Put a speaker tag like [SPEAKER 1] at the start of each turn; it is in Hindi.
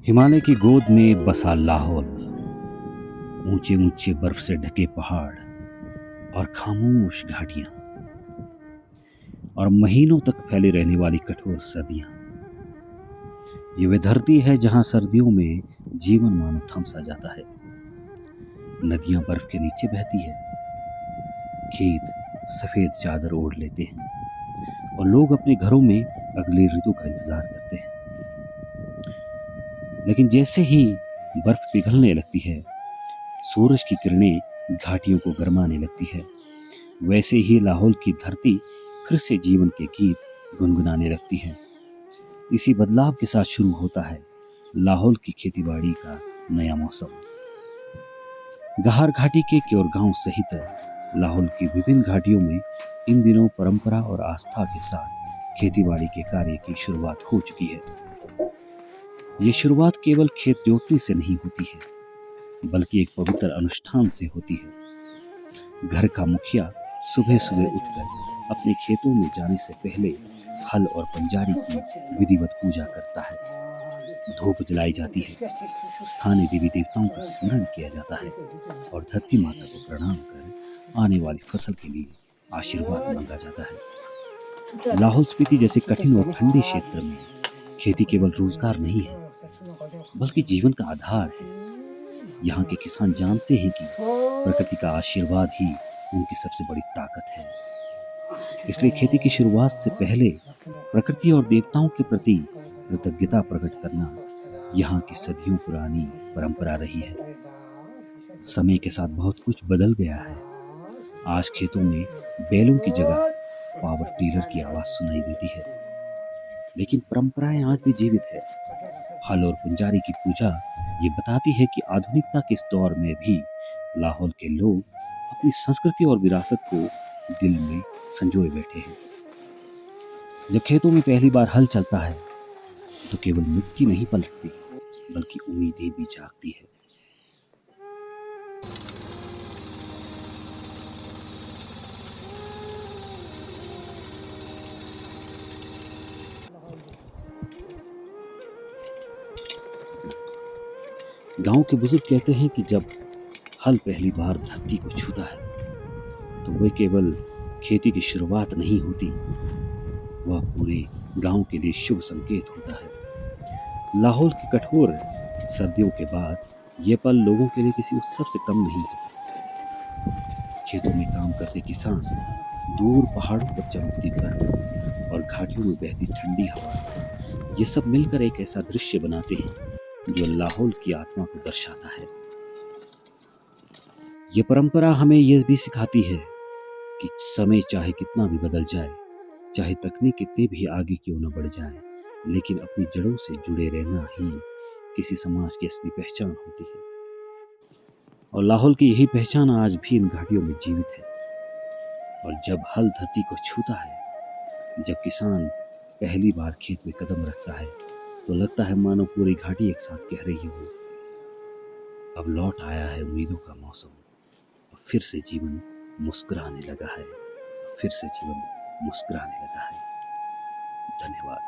[SPEAKER 1] हिमालय की गोद में बसा लाहौल, ऊंचे ऊंचे बर्फ से ढके पहाड़ और खामोश घाटियां और महीनों तक फैली रहने वाली कठोर सर्दियां। ये वे धरती है जहां सर्दियों में जीवन मानो थम सा जाता है। नदियां बर्फ के नीचे बहती है, खेत सफेद चादर ओढ़ लेते हैं और लोग अपने घरों में अगली ऋतु का इंतजार करते हैं। लेकिन जैसे ही बर्फ पिघलने लगती है, सूरज की किरणें घाटियों को गरमाने लगती है, वैसे ही लाहौल की धरती फिर से जीवन के गीत गुनगुनाने लगती है। इसी बदलाव के साथ शुरू होता है लाहौल की खेतीबाड़ी का नया मौसम। गहार घाटी के क्योर सहित लाहौल की विभिन्न घाटियों में इन दिनों परंपरा और आस्था के साथ खेतीबाड़ी के कार्य की शुरुआत हो चुकी है। ये शुरुआत केवल खेत जोतने से नहीं होती है, बल्कि एक पवित्र अनुष्ठान से होती है। घर का मुखिया सुबह सुबह उठकर अपने खेतों में जाने से पहले हल और पंजारी की विधिवत पूजा करता है। धूप जलाई जाती है, स्थानीय देवी देवताओं का स्मरण किया जाता है और धरती माता को प्रणाम कर आने वाली फसल के लिए आशीर्वाद मांगा जाता है। लाहौल स्पीति जैसे कठिन और ठंडे क्षेत्र में खेती केवल रोजगार नहीं है, बल्कि जीवन का आधार है। यहाँ के किसान जानते हैं कि प्रकृति का आशीर्वाद ही उनकी सबसे बड़ी ताकत है। इसलिए खेती की शुरुआत से पहले प्रकृति और देवताओं के प्रति कृतज्ञता प्रकट करना यहाँ की सदियों पुरानी परंपरा रही है। समय के साथ बहुत कुछ बदल गया है। आज खेतों में बैलों की जगह पावर टिलर की आवाज सुनाई देती है, लेकिन परंपराएं आज भी जीवित है। हल और पुंजारी की पूजा ये बताती है कि आधुनिकता के इस दौर में भी लाहौल के लोग अपनी संस्कृति और विरासत को दिल में संजोए बैठे हैं। जब खेतों में पहली बार हल चलता है तो केवल मिट्टी नहीं पलटती, बल्कि उम्मीदें भी जागती है। गांव के बुजुर्ग कहते हैं कि जब हल पहली बार धरती को छूता है तो वह केवल खेती की शुरुआत नहीं होती, वह पूरे गांव के लिए शुभ संकेत होता है। लाहौल की कठोर सर्दियों के बाद ये पल लोगों के लिए किसी उत्सव से कम नहीं होते। खेतों में काम करते किसान, दूर पहाड़ों पर चमकती बर्फ और घाटियों में बहती ठंडी हवा, ये सब मिलकर एक ऐसा दृश्य बनाते हैं जो लाहौल की आत्मा को दर्शाता है। ये परंपरा हमें यह भी सिखाती है कि समय चाहे कितना भी बदल जाए, चाहे तकनीक कितने भी आगे क्यों न बढ़ जाए, लेकिन अपनी जड़ों से जुड़े रहना ही किसी समाज की असली पहचान होती है। और लाहौल की यही पहचान आज भी इन घाटियों में जीवित है। और जब हल धरती को छूता है, जब किसान पहली बार खेत में कदम रखता है, तो लगता है मानो पूरी घाटी एक साथ कह रही हो, अब लौट आया है उम्मीदों का मौसम, और फिर से जीवन मुस्कुराने लगा है, फिर से जीवन मुस्कुराने लगा है। धन्यवाद।